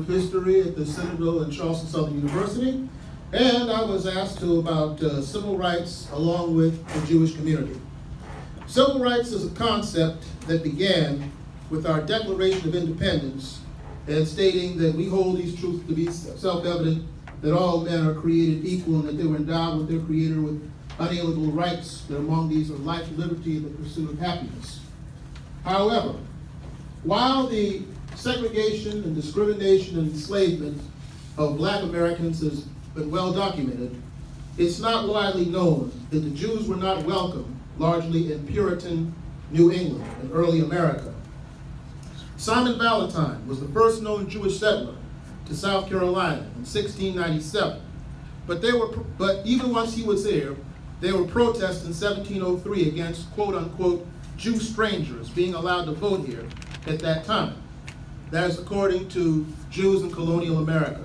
professor of history at the Summerville and Charleston Southern University, and I was asked about civil rights along with the Jewish community. Civil rights is a concept that began with our Declaration of Independence and stating that we hold these truths to be self-evident, that all men are created equal and that they were endowed with their Creator with unalienable rights, that among these are life, liberty, and the pursuit of happiness. However, while the segregation and discrimination and enslavement of Black Americans has been well documented, it's not widely known that the Jews were not welcome largely in Puritan New England and early America. Simon Valentine was the first known Jewish settler to South Carolina in 1697. But even once he was there were protests in 1703 against quote-unquote Jew strangers being allowed to vote here at that time. That is according to Jews in colonial America.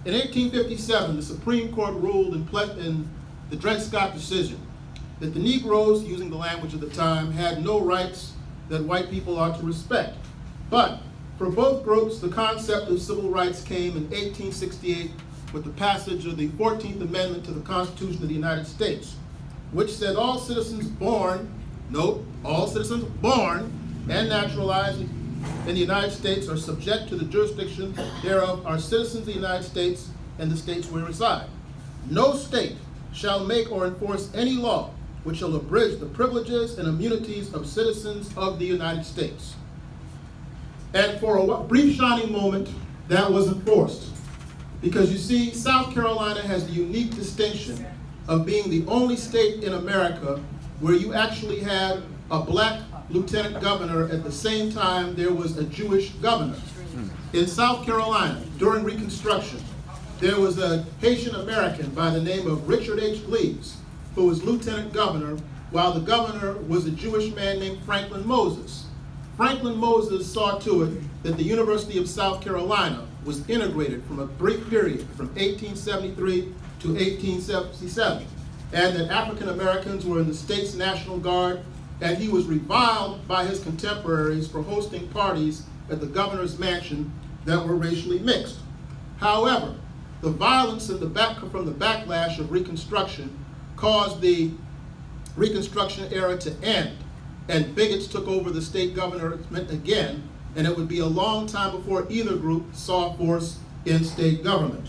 In 1857, the Supreme Court ruled in the Dred Scott decision that the Negroes, using the language of the time, had no rights that white people ought to respect. But for both groups, the concept of civil rights came in 1868 with the passage of the 14th Amendment to the Constitution of the United States, which said all citizens born, note, all citizens born and naturalized in the United States are subject to the jurisdiction thereof, are citizens of the United States and the states where reside. No state shall make or enforce any law which shall abridge the privileges and immunities of citizens of the United States. And for a brief shining moment, that was enforced. Because you see, South Carolina has the unique distinction of being the only state in America where you actually had a Black lieutenant governor at the same time there was a Jewish governor. In South Carolina, during Reconstruction, there was a Haitian American by the name of Richard H. Gleaves, who was lieutenant governor, while the governor was a Jewish man named Franklin Moses. Franklin Moses saw to it that the University of South Carolina was integrated from a brief period from 1873 to 1877, and that African Americans were in the state's National Guard, and he was reviled by his contemporaries for hosting parties at the governor's mansion that were racially mixed. However, the violence from the backlash of Reconstruction caused the Reconstruction era to end, and bigots took over the state government again, and it would be a long time before either group saw force in state government.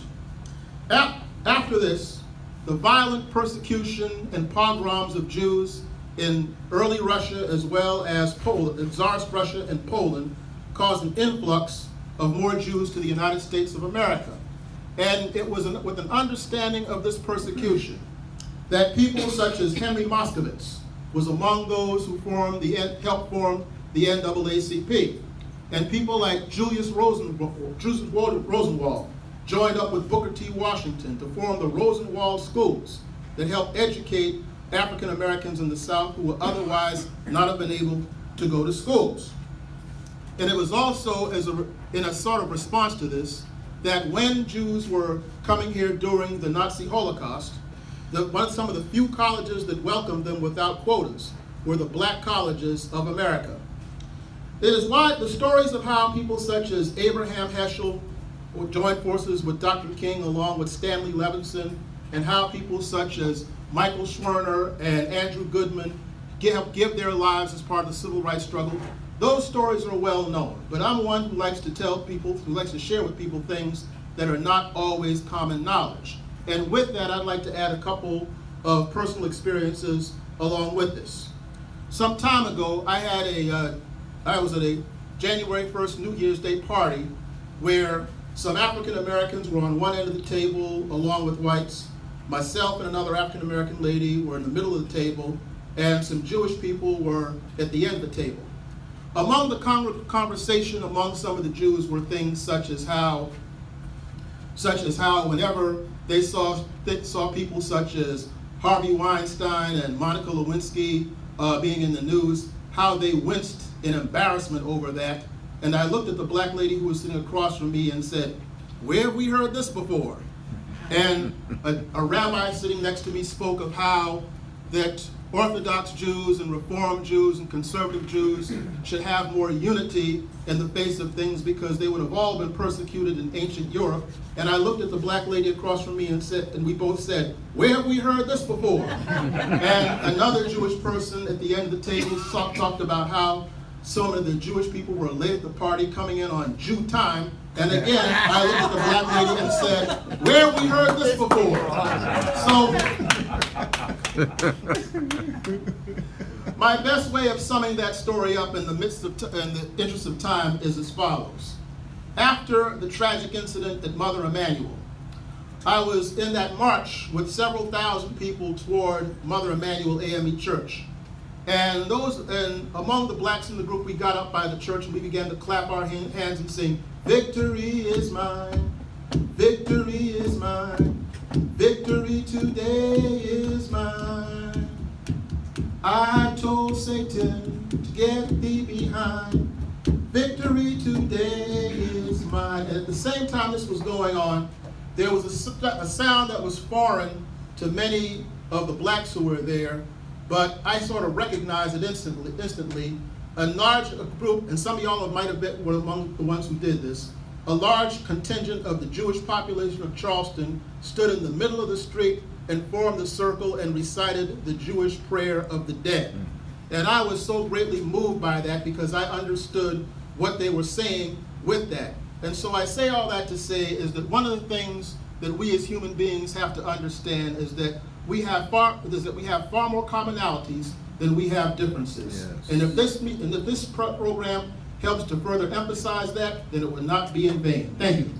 After this, the violent persecution and pogroms of Jews in early Russia as well as Poland, in Tsarist Russia and Poland, caused an influx of more Jews to the United States of America. And it was with an understanding of this persecution that people such as Henry Moskowitz was among those who helped form the NAACP. And people like Julius Rosenwald joined up with Booker T. Washington to form the Rosenwald schools that helped educate African Americans in the South who would otherwise not have been able to go to schools. And it was also in a sort of response to this that when Jews were coming here during the Nazi Holocaust, some of the few colleges that welcomed them without quotas were the Black colleges of America. It is why the stories of how people such as Abraham Heschel joined forces with Dr. King along with Stanley Levinson, and how people such as Michael Schwerner and Andrew Goodman give their lives as part of the civil rights struggle. Those stories are well known, but I'm one who likes to tell people, who likes to share with people things that are not always common knowledge. And with that, I'd like to add a couple of personal experiences along with this. Some time ago, I was at a January 1st New Year's Day party where some African Americans were on one end of the table along with whites. Myself and another African American lady were in the middle of the table, and some Jewish people were at the end of the table. Among the conversation among some of the Jews were things such as how whenever they saw people such as Harvey Weinstein and Monica Lewinsky being in the news, how they winced in embarrassment over that. And I looked at the black lady who was sitting across from me and said, "Where have we heard this before?" And a rabbi sitting next to me spoke of how that Orthodox Jews and Reform Jews and conservative Jews should have more unity in the face of things, because they would have all been persecuted in ancient Europe. And I looked at the black lady across from me and said, and we both said, "Where have we heard this before?" And another Jewish person at the end of the table talked about how some of the Jewish people were late at the party, coming in on Jew time. And again, I looked at the black lady and said, "Where have we heard this before?" So, my best way of summing that story up in the interest of time is as follows. After the tragic incident at Mother Emanuel, I was in that march with several thousand people toward Mother Emanuel AME Church. And among the blacks in the group, we got up by the church and we began to clap our hands and sing, "Victory is mine, victory is mine, victory today is mine. I told Satan to get thee behind, victory today is mine." And at the same time this was going on, there was a sound that was foreign to many of the blacks who were there, but I sort of recognized it instantly. A large group, and some of y'all might have been among the ones who did this, a large contingent of the Jewish population of Charleston stood in the middle of the street and formed a circle and recited the Jewish prayer of the dead. And I was so greatly moved by that, because I understood what they were saying with that. And so I say all that to say is that one of the things that we as human beings have to understand is that we have far more commonalities than we have differences. Yes. And if this program helps to further emphasize that, then it will not be in vain. Thank you.